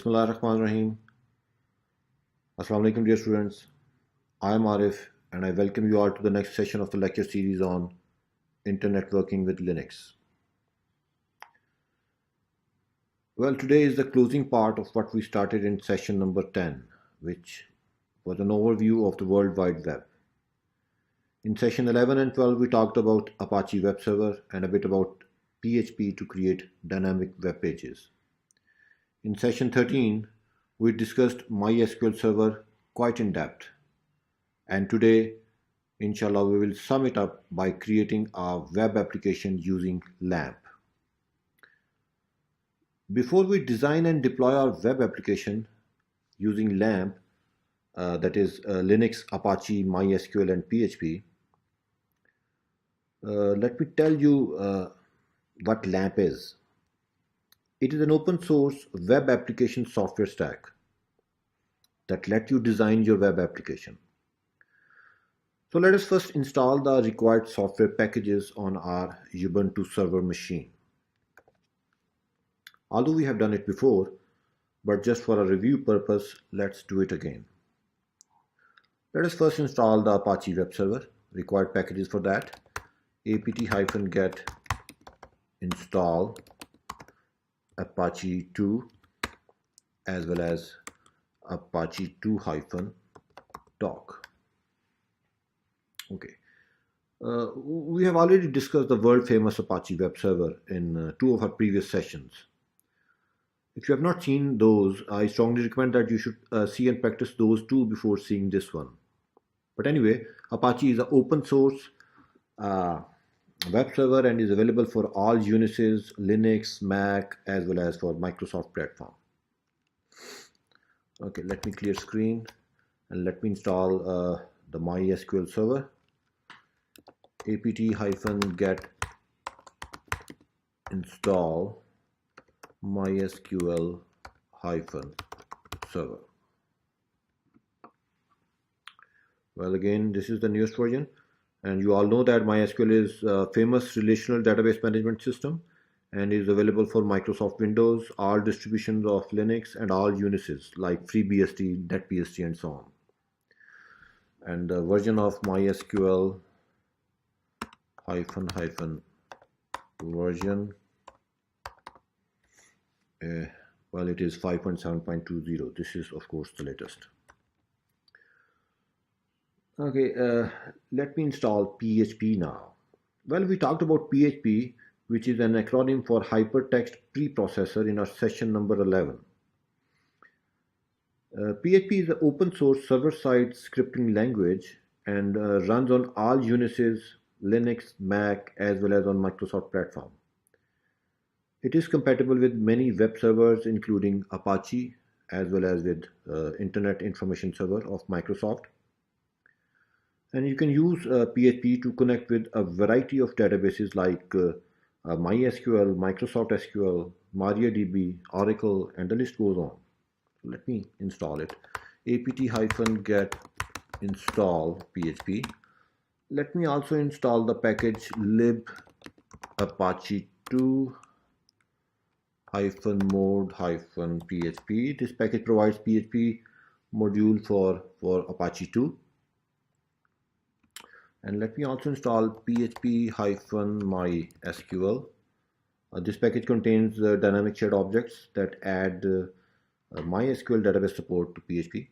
Bismillahirrahmanirrahim. Assalamu alaikum dear students. I am Arif and I welcome you all to the next session of the lecture series on Internet Working with Linux. Well, today is the closing part of what we started in session number 10, which was an overview of the World Wide Web. In session 11 and 12, we talked about Apache Web Server and a bit about PHP to create dynamic web pages. In session 13, we discussed MySQL Server quite in depth. And today, inshallah, we will sum it up by creating a web application using LAMP. Before we design and deploy our web application using LAMP, that is Linux, Apache, MySQL, and PHP, let me tell you what LAMP is. It is an open source web application software stack that lets you design your web application. So let us first install the required software packages on our Ubuntu server machine. Although we have done it before, but just for a review purpose, let's do it again. Let us first install the Apache web server. Required packages for that: apt-get install Apache 2 as well as Apache 2-doc. Okay. We have already discussed the world famous Apache web server in two of our previous sessions. If you have not seen those, I strongly recommend that you should see and practice those two before seeing this one. But anyway, Apache is an open source web server and is available for all Unisys, Linux, Mac, as well as for Microsoft platform. Okay, let me clear screen and let me install the MySQL server. apt-get install MySQL-server. Well, again, this is the newest version. And you all know that MySQL is a famous relational database management system and is available for Microsoft Windows, all distributions of Linux, and all Unisys like FreeBSD, NetBSD, and so on. And the version of MySQL version, well, it is 5.7.20. This is, of course, the latest. Okay, let me install PHP now. Well, we talked about PHP, which is an acronym for Hypertext Preprocessor, in our session number 11. PHP is an open source server-side scripting language and runs on all Unisys, Linux, Mac, as well as on Microsoft platform. It is compatible with many web servers, including Apache, as well as with Internet Information Server of Microsoft. And you can use PHP to connect with a variety of databases like MySQL, Microsoft SQL, MariaDB, Oracle, and the list goes on. So let me install it. apt-get install PHP. Let me also install the package lib apache 2-mode-php. This package provides PHP module for Apache 2. And let me also install php-mysql. This package contains dynamic shared objects that add MySQL database support to PHP.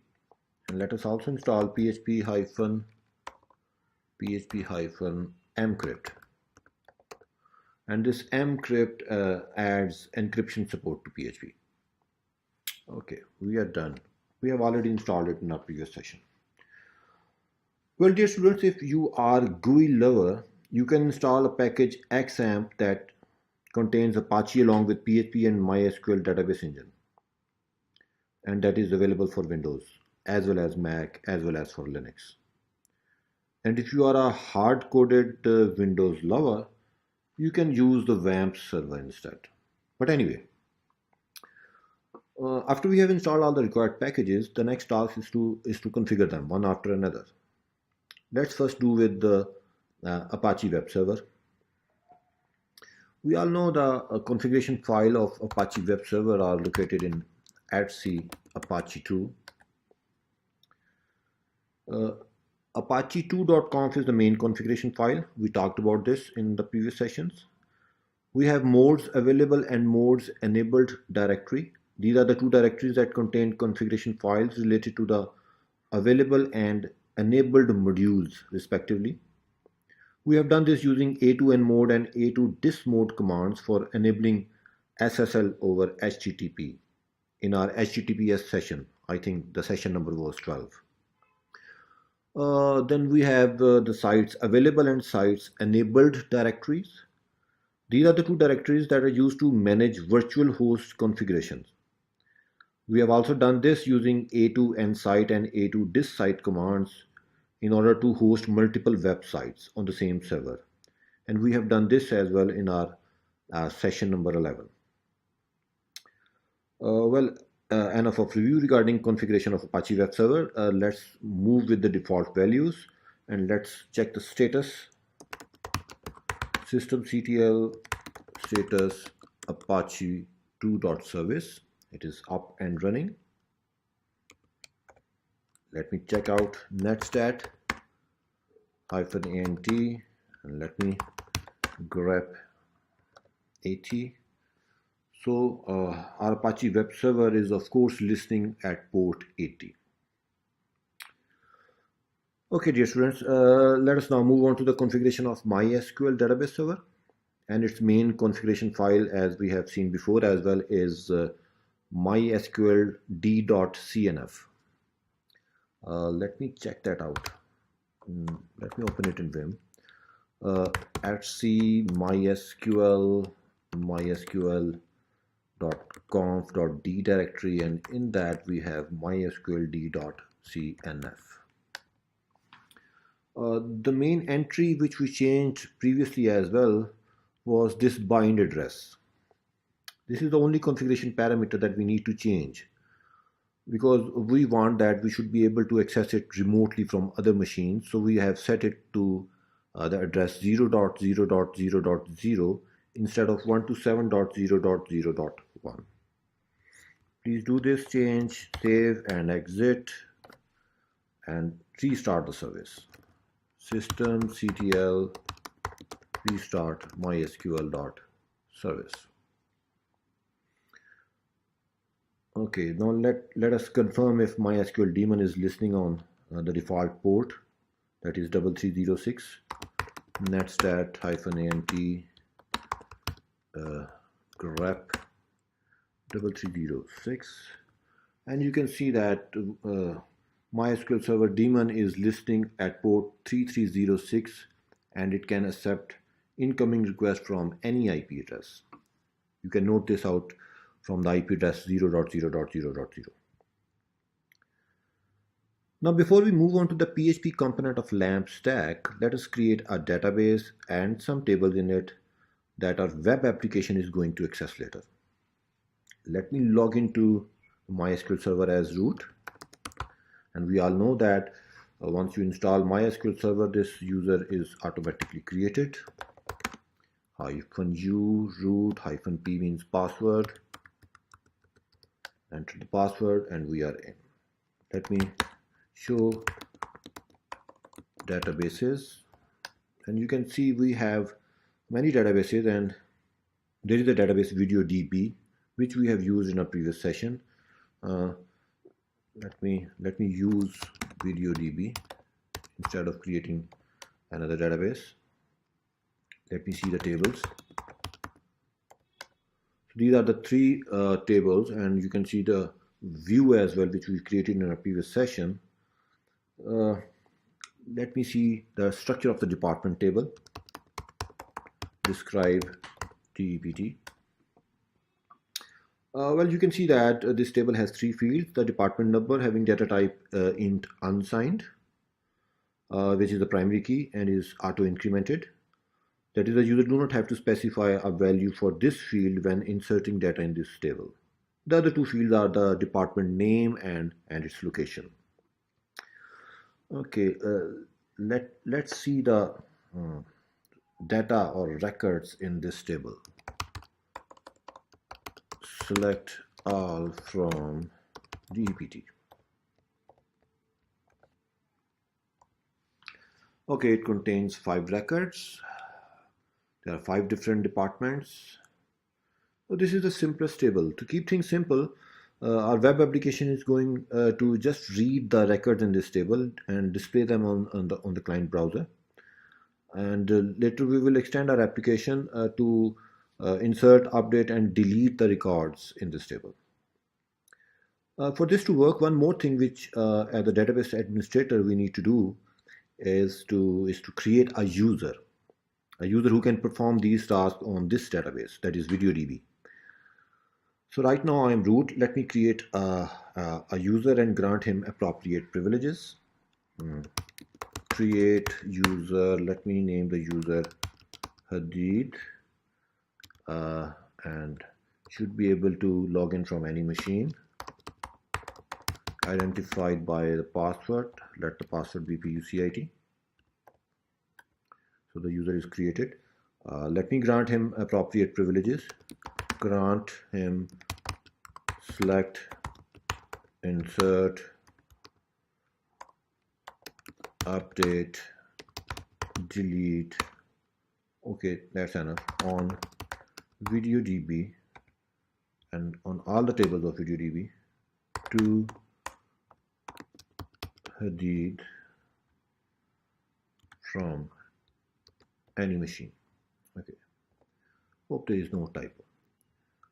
And let us also install php-mcrypt. And this mcrypt adds encryption support to PHP. Okay, we are done. We have already installed it in our previous session. Well, dear students, if you are a GUI lover, you can install a package XAMPP that contains Apache along with PHP and MySQL database engine. And that is available for Windows, as well as Mac, as well as for Linux. And if you are a hard-coded Windows lover, you can use the WAMP server instead. But anyway, after we have installed all the required packages, the next task is to configure them one after another. Let's first do with the Apache web server. We all know the configuration file of Apache web server are located in @c apache2. Apache2.conf is the main configuration file. We talked about this in the previous sessions. We have modes available and modes enabled directory. These are the two directories that contain configuration files related to the available and enabled modules respectively. We have done this using a2nmode and a2dismode commands for enabling SSL over HTTP in our HTTPS session. I think the session number was 12. Then we have the sites available and sites enabled directories. These are the two directories that are used to manage virtual host configurations. We have also done this using a2nsite and a2dissite commands in order to host multiple websites on the same server. And we have done this as well in our session number 11. Enough of review regarding configuration of Apache web server. Let's move with the default values and let's check the status. Systemctl status Apache 2.service. It is up and running. Let me check out netstat -ant and let me grep AT. So our Apache web server is of course listening at port 80. Okay, dear students, let us now move on to the configuration of MySQL database server, and its main configuration file, as we have seen before as well, is MySQL d.cnf. Let me check that out. Let me open it in Vim. @c mysql.conf.d directory, and in that we have mysql d.cnf. The main entry which we changed previously as well was this bind address. This is the only configuration parameter that we need to change, because we want that we should be able to access it remotely from other machines. So we have set it to the address 0.0.0.0 instead of 127.0.0.1. Please do this change, save and exit, and restart the service. Systemctl restart mysql.service. Okay, now let us confirm if MySQL daemon is listening on the default port, that is 3306 netstat -ant grep 3306, and you can see that MySQL server daemon is listening at port 3306, and it can accept incoming requests from any IP address. You can note this out from the IP address 0.0.0.0. Now, before we move on to the PHP component of LAMP stack, let us create a database and some tables in it that our web application is going to access later. Let me log into MySQL server as root. And we all know that once you install MySQL server, this user is automatically created. -u root -p means password. Enter the password and we are in. Let me show databases, and you can see we have many databases, and there is a database VideoDB which we have used in a previous session. Let me use VideoDB instead of creating another database. Let me see the tables. These are the three tables, and you can see the view as well, which we created in our previous session. Let me see the structure of the department table. Describe DEPT. Well, you can see that this table has three fields: the department number having data type int unsigned, which is the primary key and is auto incremented. That is, the user do not have to specify a value for this field when inserting data in this table. The other two fields are the department name and its location. Okay, let's see the data or records in this table. Select all from DEPT. Okay, it contains 5 records. There are 5 different departments. So this is the simplest table. To keep things simple, our web application is going to just read the records in this table and display them on the client browser. And later we will extend our application to insert, update, and delete the records in this table. For this to work, one more thing which as a database administrator we need to do is to create a user who can perform these tasks on this database, that is VideoDB. So right now I am root. Let me create a user and grant him appropriate privileges. Create user. Let me name the user Hadid, and should be able to log in from any machine. Identified by the password. Let the password be PUCIT. So the user is created. Let me grant him appropriate privileges. Grant him select, insert, update, delete. Okay, that's enough. On VideoDB and on all the tables of VideoDB to Hadid from any machine. Okay, hope there is no typo.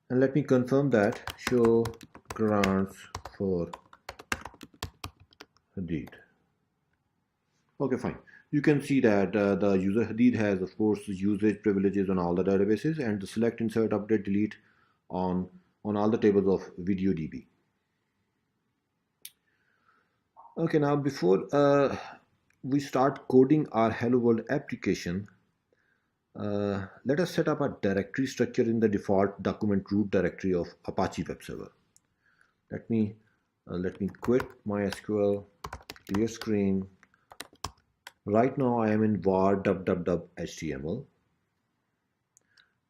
And let me confirm that show grants for Hadid. Okay, fine. You can see that the user Hadid has, of course, usage privileges on all the databases, and the select, insert, update, delete on all the tables of VideoDB. Okay, now before we start coding our Hello World application, let us set up a directory structure in the default document root directory of Apache Web Server. Let me quit MySQL, clear screen. Right now I am in var www.html.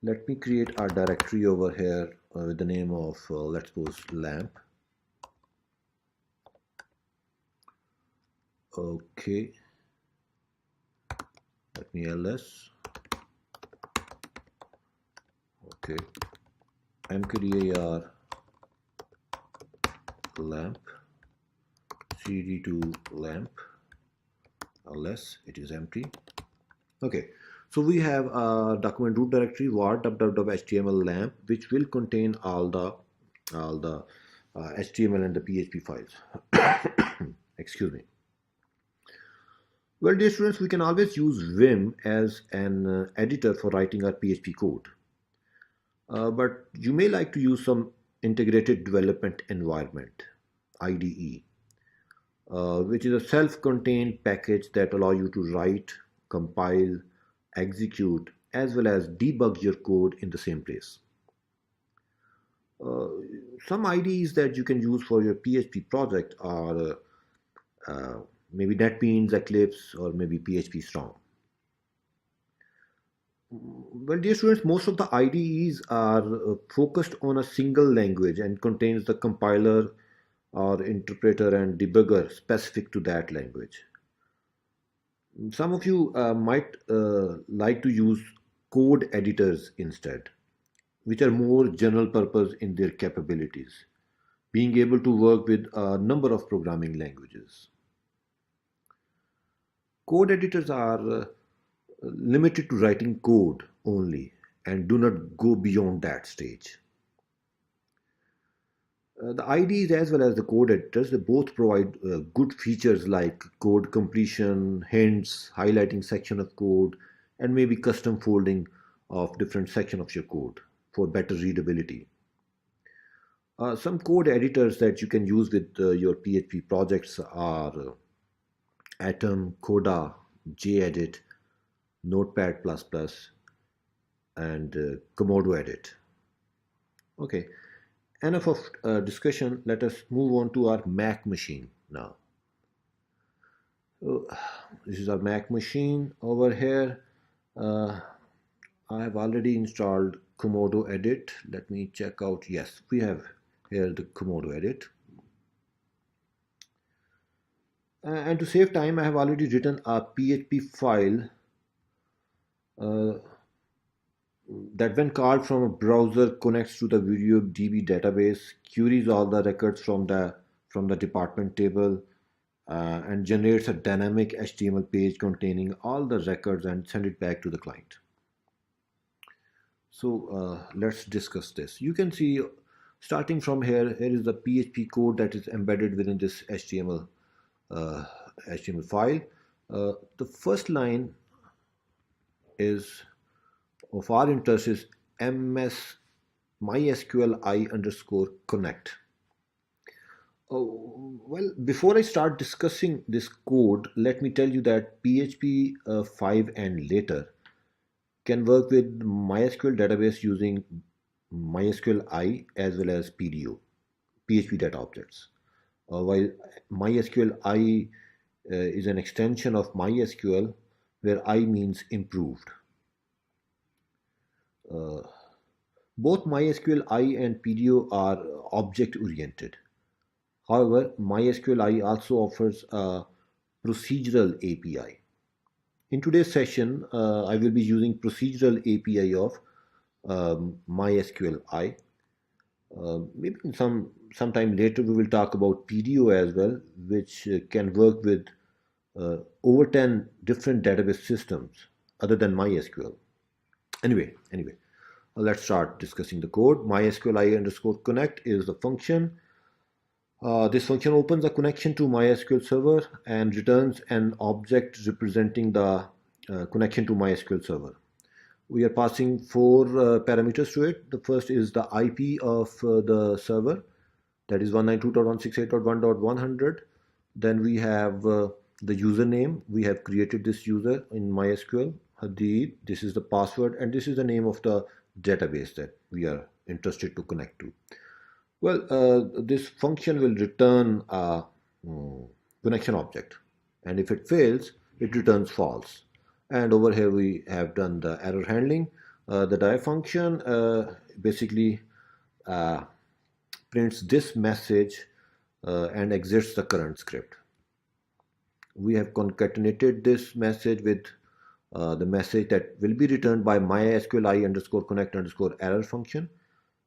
Let me create our directory over here with the name of let's suppose lamp. Okay, let me ls. Okay, mkdir lamp cd2 lamp ls. It is empty. Okay, so we have a document root directory var www.html lamp, which will contain all the HTML and the PHP files. Excuse me. Well, dear students, we can always use Vim as an editor for writing our PHP code. But you may like to use some integrated development environment, IDE, which is a self-contained package that allows you to write, compile, execute, as well as debug your code in the same place. Some IDEs that you can use for your PHP project are maybe NetBeans, Eclipse, or maybe PHP Storm. Well, dear students, most of the IDEs are focused on a single language and contains the compiler or interpreter and debugger specific to that language. Some of you might like to use code editors instead, which are more general purpose in their capabilities, being able to work with a number of programming languages. Code editors are limited to writing code only and do not go beyond that stage. The IDEs as well as the code editors, they both provide good features like code completion, hints, highlighting section of code, and maybe custom folding of different section of your code for better readability. Some code editors that you can use with your PHP projects are Atom, Coda, JEdit, Notepad++, and Komodo Edit. Okay, enough of discussion. Let us move on to our Mac machine now. So, this is our Mac machine over here. I have already installed Komodo Edit. Let me check out. Yes, we have Here the Komodo edit. And to save time, I have already written a PHP file uh, that when called from a browser connects to the VideoDB database, queries all the records from the department table, and generates a dynamic HTML page containing all the records and send it back to the client. So let's discuss this. You can see starting from here is the PHP code that is embedded within this HTML file. The first line is of our interest is MySQLi underscore connect. Oh, well, before I start discussing this code, let me tell you that PHP 5 and later can work with MySQL database using MySQLi as well as PDO, PHP data objects. While MySQLi is an extension of MySQL where I means improved. Both MySQLi and PDO are object oriented. However, MySQLi also offers a procedural API. In today's session, I will be using procedural API of MySQLi. Maybe sometime later we will talk about PDO as well, which can work with over 10 different database systems other than MySQL. Anyway, let's start discussing the code. MySQLi underscore connect is the function. This function opens a connection to MySQL server and returns an object representing the connection to MySQL server. We are passing four parameters to it. The first is the IP of the server, that is 192.168.1.100. Then we have the username. We have created this user in MySQL. Hadid, this is the password, and this is the name of the database that we are interested to connect to. Well, this function will return a connection object, and if it fails, it returns false. And over here we have done the error handling. The div function basically prints this message and exits the current script. We have concatenated this message with the message that will be returned by MySQLi underscore connect underscore error function.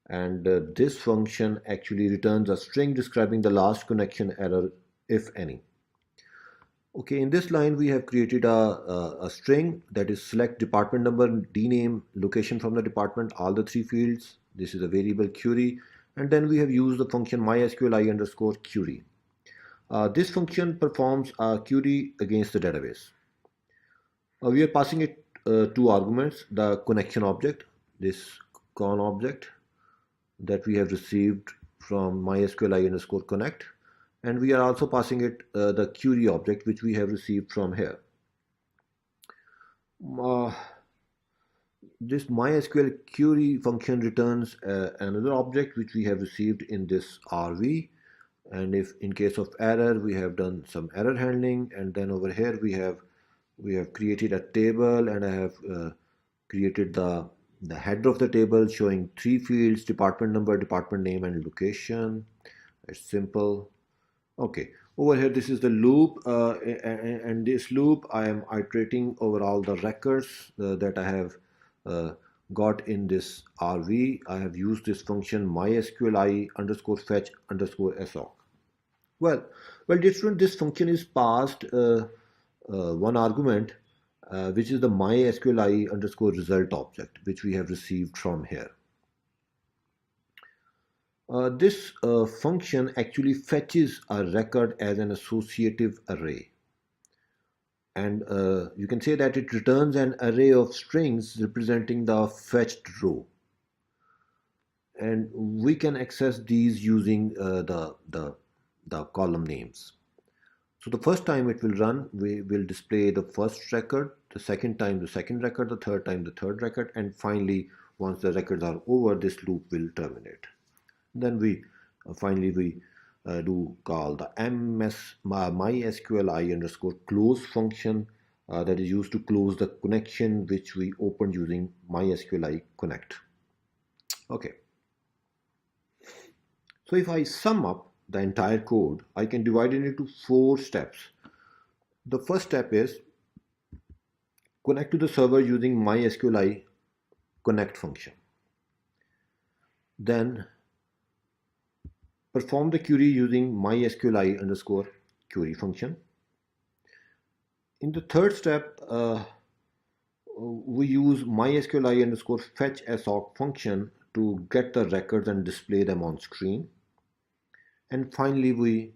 And this function actually returns a string describing the last connection error, if any. Okay, in this line we have created a string that is select department number, dname, location from the department, all the three fields. This is a variable query, and then we have used the function MySQLi underscore query. This function performs a query against the database. We are passing it two arguments, the connection object, this con object that we have received from MySQLi underscore connect, and we are also passing it the query object which we have received from here. This MySQL query function returns another object which we have received in this RV, and if in case of error we have done some error handling, and then over here we have created a table, and I have created the header of the table showing three fields: department number, department name, and location. It's simple. Okay, over here this is the loop, and this loop I am iterating over all the records that I have got in this RV. I have used this function MySQLi underscore fetch underscore soc. Well, this function is passed one argument, which is the MySQLi underscore result object, which we have received from here. This function actually fetches a record as an associative array. And you can say that it returns an array of strings representing the fetched row. And we can access these using the column names. So the first time it will run, we will display the first record, the second time the second record, the third time the third record, and finally, once the records are over, this loop will terminate. Then we finally do call the MySQLi underscore close function that is used to close the connection which we opened using MySQLi connect. Okay. So if I sum up the entire code, I can divide it into 4 steps. The first step is connect to the server using MySQLi connect function. Then perform the query using MySQLi underscore query function. In the third step, we use MySQLi underscore fetch assoc function to get the records and display them on screen. And finally, we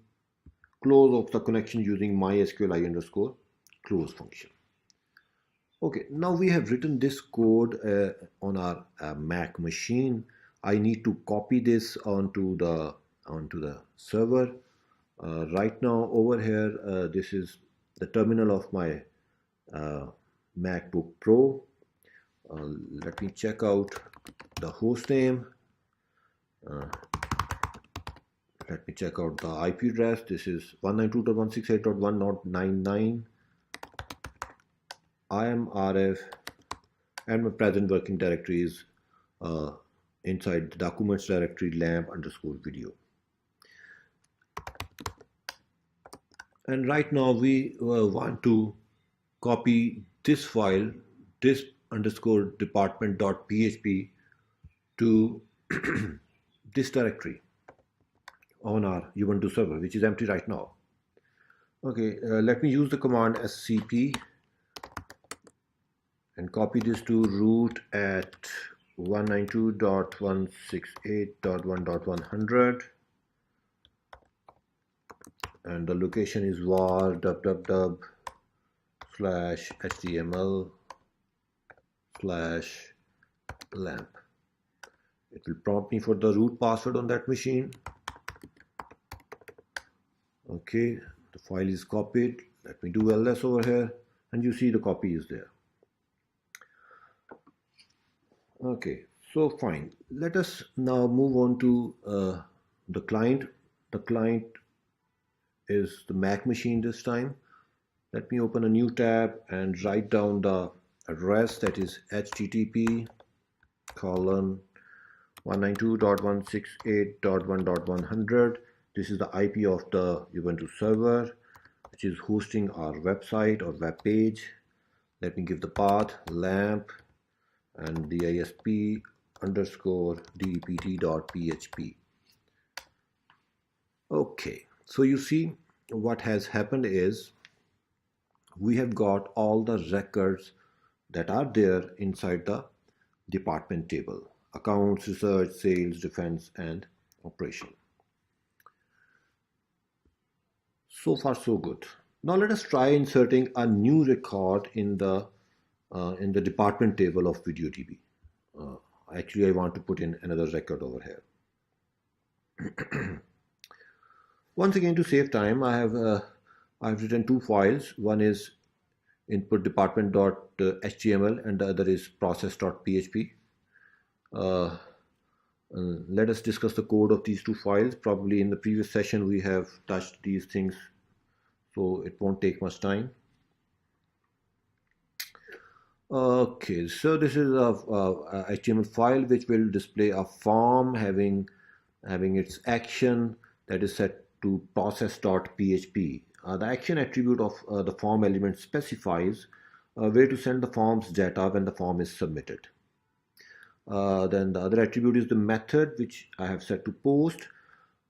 close off the connection using MySQLi underscore close function. Okay, now we have written this code on our Mac machine. I need to copy this onto the server. Right now over here, this is the terminal of my MacBook Pro. Let me check out the host name. Let me check out the IP address. This is 192.168.1.99. I am Arif, and my present working directory is inside the documents directory lamp underscore video. And right now we want to copy this file, this underscore department.php, to this directory on our Ubuntu server, which is empty right now. Okay, let me use the command scp and copy this to root at 192.168.1.100, and the location is var www/html/lamp. It will prompt me for the root password on that machine. Okay, the file is copied. Let me do ls over here, and you see the copy is there. Okay, so fine. Let us now move on to the client. The client is the Mac machine this time. Let me open a new tab and write down the address, that is http://192.168.1.100. This is the IP of the Ubuntu server, which is hosting our website or web page. Let me give the path lamp and the ISP underscore dept.php. Okay, so you see what has happened is we have got all the records that are there inside the department table: accounts, research, sales, defense, and operation. So far so good. Now let us try inserting a new record in the department table of VideoDB. Actually, I want to put in another record over here. Once again, to save time, I've written 2 files. One is input department.html and the other is process.php. Let us discuss the code of these 2 files. Probably in the previous session we have touched these things, so it won't take much time. Okay, so this is a HTML file which will display a form having its action that is set to process.php. The action attribute of the form element specifies where to send the form's data when the form is submitted. Then the other attribute is the method, which I have set to post.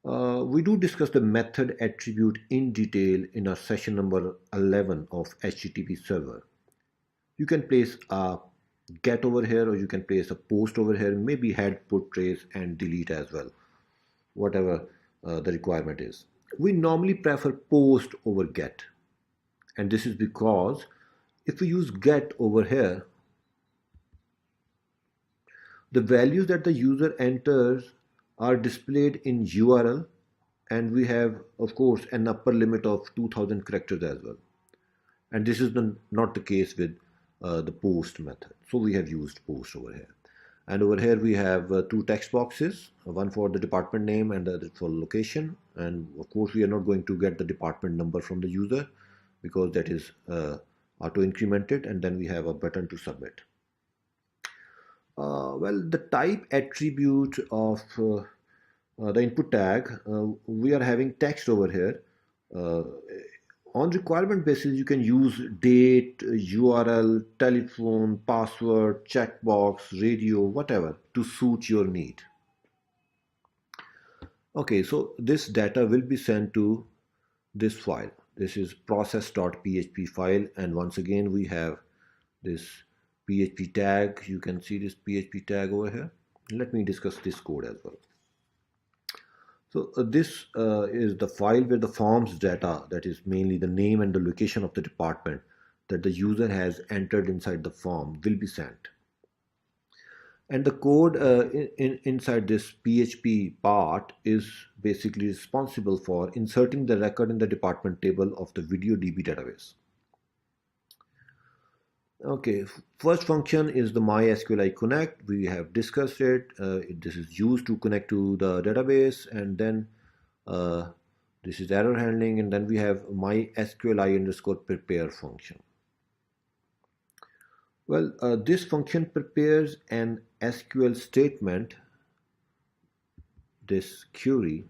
We do discuss the method attribute in detail in our session number 11 of HTTP server. You can place a get over here, or you can place a post over here, maybe head, put, trace, and delete as well, whatever the requirement is. We normally prefer post over get, and this is because if we use get over here, the values that the user enters are displayed in URL, and we have, of course, an upper limit of 2000 characters as well. And this is not the case with the post method. So we have used post over here. And over here we have 2 text boxes, one for the department name and the other for location. And of course we are not going to get the department number from the user because that is auto incremented, and then we have a button to submit. Well, the type attribute of the input tag, we are having text over here. Uh, on requirement basis, you can use date, URL, telephone, password, checkbox, radio, whatever to suit your need. Okay, so this data will be sent to this file. This is process.php file, and once again we have this PHP tag. You can see this PHP tag over here. Let me discuss this code as well. So this is the file where the forms data, that is mainly the name and the location of the department that the user has entered inside the form, will be sent. And the code inside this PHP part is basically responsible for inserting the record in the department table of the VideoDB database. Okay, first function is the MySQLi connect. We have discussed it. This is used to connect to the database, and then this is error handling, and then we have MySQLi underscore prepare function. Well, this function prepares an SQL statement, this query,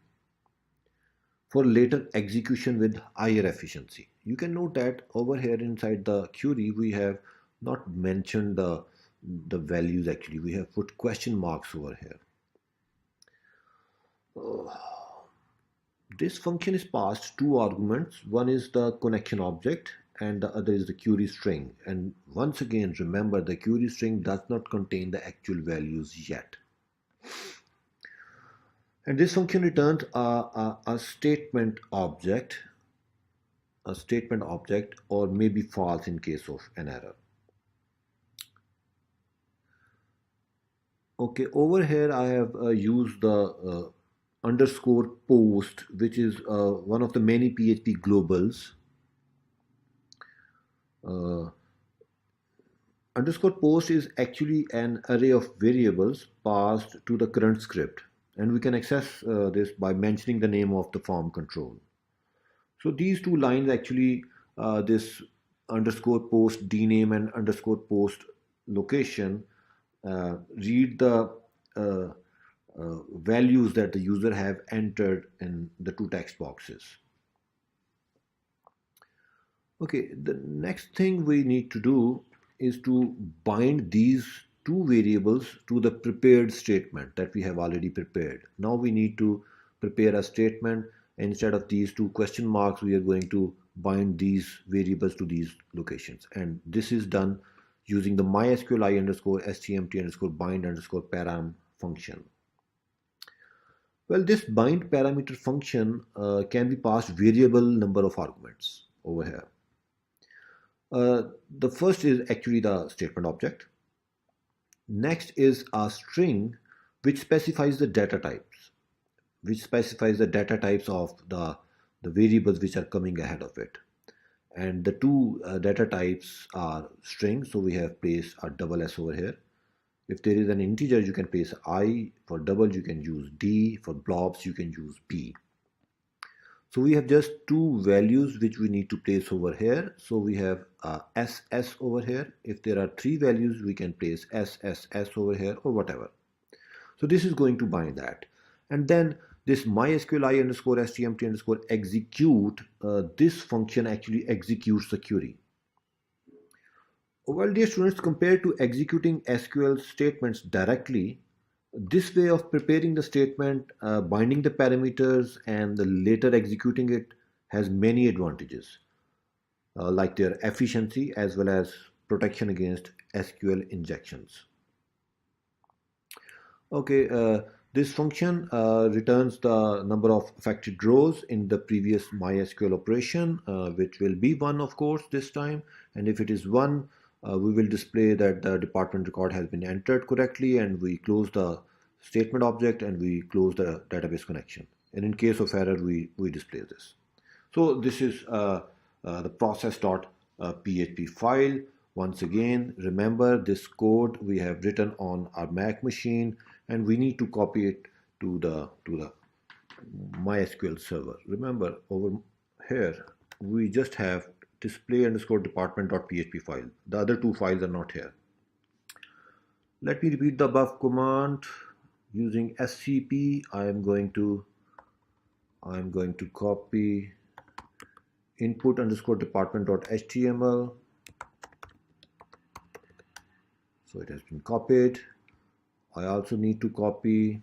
for later execution with higher efficiency. You can note that over here inside the query we have not mentioned the values. Actually, we have put question marks over here. This function is passed two arguments. One is the connection object and the other is the query string. And once again, remember, the query string does not contain the actual values yet. And this function returns a statement object, or maybe false in case of an error. Okay, over here I have used the underscore post, which is one of the many PHP globals. Underscore post is actually an array of variables passed to the current script, and we can access this by mentioning the name of the form control. So these two lines actually, this underscore post dname and underscore post location, read the values that the user have entered in the two text boxes. Okay, the next thing we need to do is to bind these two variables to the prepared statement that we have already prepared. Now we need to prepare a statement. Instead of these two question marks, we are going to bind these variables to these locations, and this is done using the MySQLi underscore stmt underscore bind underscore param function. Well, this bind parameter function can be passed variable number of arguments over here. The first is actually the statement object. Next is a string which specifies the data types, of the variables which are coming ahead of it. And the two data types are strings, so we have placed a double S over here. If there is an integer, you can place I. For double, you can use D. For blobs, you can use B. So we have just two values which we need to place over here. So we have SS over here. If there are three values, we can place SSS over here or whatever. So this is going to bind that. And then this MySQLi underscore stmt underscore execute, this function actually executes the query. Well, dear students, compared to executing SQL statements directly, this way of preparing the statement, binding the parameters, and later executing it has many advantages, like their efficiency as well as protection against SQL injections. Okay, this function returns the number of affected rows in the previous MySQL operation, which will be 1, of course, this time. And if it is 1, we will display that the department record has been entered correctly, and we close the statement object and we close the database connection. And in case of error, we display this. So this is the process.php file. Once again, remember this code we have written on our Mac machine, and we need to copy it to the MySQL server. Remember, over here we just have display underscore department.php file. The other two files are not here. Let me repeat the above command. Using SCP, I'm going to copy input underscore department.html. So it has been copied. I also need to copy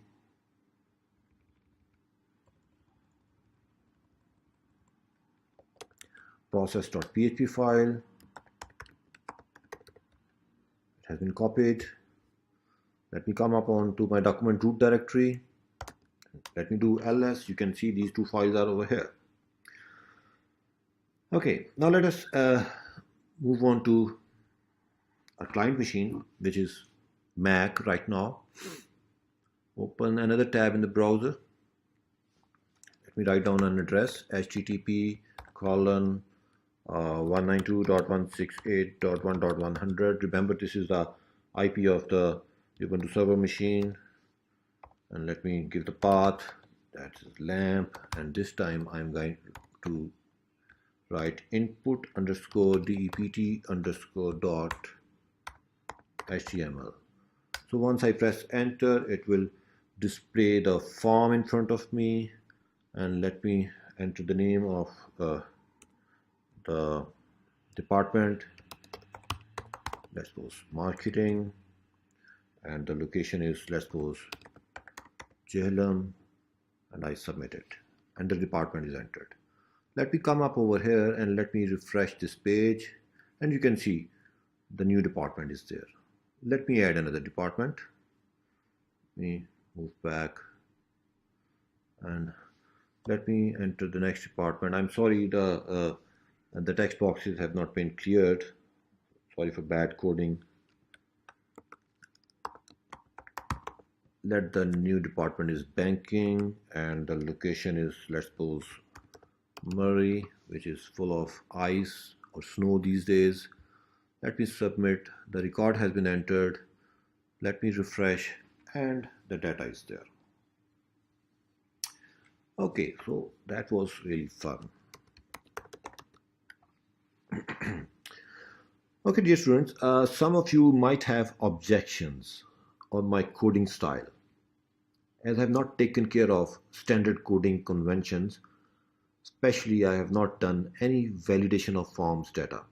process.php file. It has been copied. Let me come up onto my document root directory. Let me do ls. You can see these two files are over here. Okay, now let us move on to our client machine, which is Mac right now. Open another tab in the browser. Let me write down an address, http://192.168.1.100. Remember, this is the IP of the Ubuntu server machine. And let me give the path, that's lamp, and this time I'm going to write input underscore dept underscore dot html. So once I press enter, it will display the form in front of me, and let me enter the name of the department, let's suppose marketing, and the location is, let's suppose, Jhelum, and I submit it, and the department is entered. Let me come up over here and let me refresh this page, and you can see the new department is there. Let me add another department. Let me move back and let me enter the next department. I'm sorry, the text boxes have not been cleared. Sorry for bad coding. Let the new department is banking, and the location is, let's suppose, Murray, which is full of ice or snow these days. Let me submit. The record has been entered. Let me refresh, and the data is there. Okay, so that was really fun. Okay, dear students, some of you might have objections on my coding style, as I have not taken care of standard coding conventions. Especially, I have not done any validation of forms data.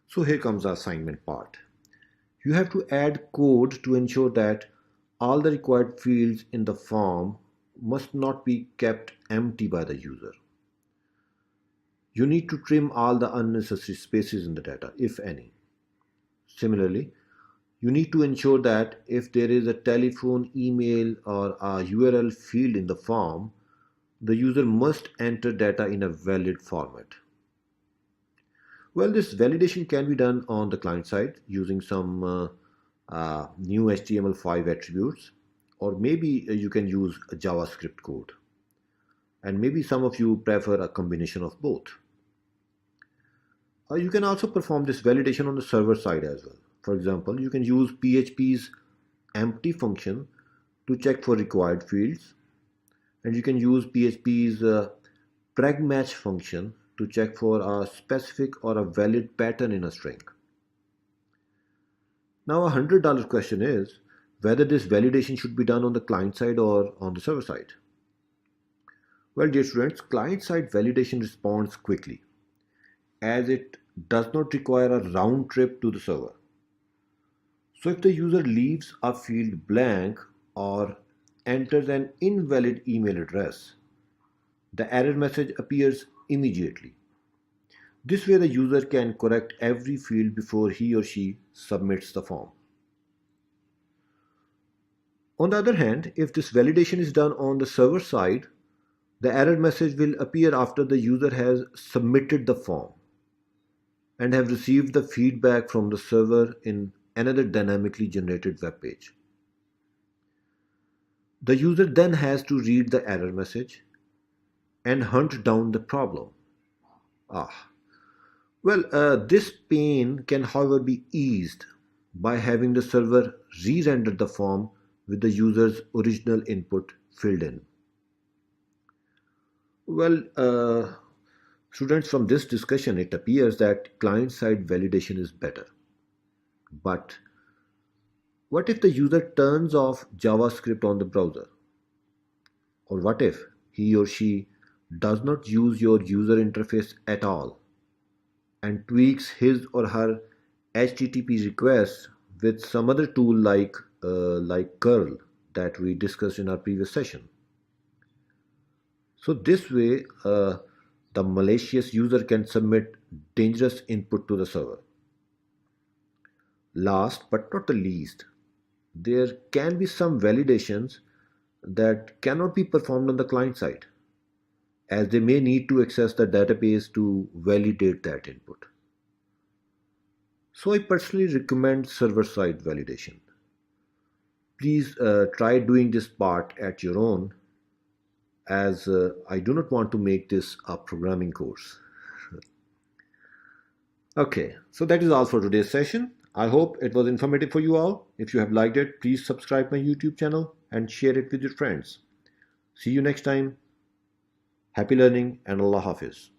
So here comes the assignment part. You have to add code to ensure that all the required fields in the form must not be kept empty by the user. You need to trim all the unnecessary spaces in the data, if any. Similarly, you need to ensure that if there is a telephone, email, or a URL field in the form, the user must enter data in a valid format. Well, this validation can be done on the client side using some new HTML5 attributes, or maybe you can use a JavaScript code. And maybe some of you prefer a combination of both. You can also perform this validation on the server side as well. For example, you can use PHP's empty function to check for required fields, and you can use PHP's pragmatch function to check for a specific or a valid pattern in a string. Now, a $100 question is whether this validation should be done on the client side or on the server side. Well, dear students, client-side validation responds quickly, as it does not require a round trip to the server. So if the user leaves a field blank or enters an invalid email address, the error message appears immediately. This way the user can correct every field before he or she submits the form. On the other hand, if this validation is done on the server side, the error message will appear after the user has submitted the form and have received the feedback from the server in another dynamically generated web page. The user then has to read the error message and hunt down the problem. This pain can, however, be eased by having the server re-render the form with the user's original input filled in. Well, students, from this discussion, it appears that client-side validation is better. But What if the user turns off JavaScript on the browser? Or what if he or she does not use your user interface at all and tweaks his or her HTTP requests with some other tool like curl that we discussed in our previous session? So this way, the malicious user can submit dangerous input to the server. Last but not the least, there can be some validations that cannot be performed on the client side, as they may need to access the database to validate that input. So I personally recommend server-side validation. Please try doing this part at your own, as I do not want to make this a programming course. Okay, so that is all for today's session. I hope it was informative for you all. If you have liked it, please subscribe my YouTube channel and share it with your friends. See you next time. Happy learning and Allah Hafiz.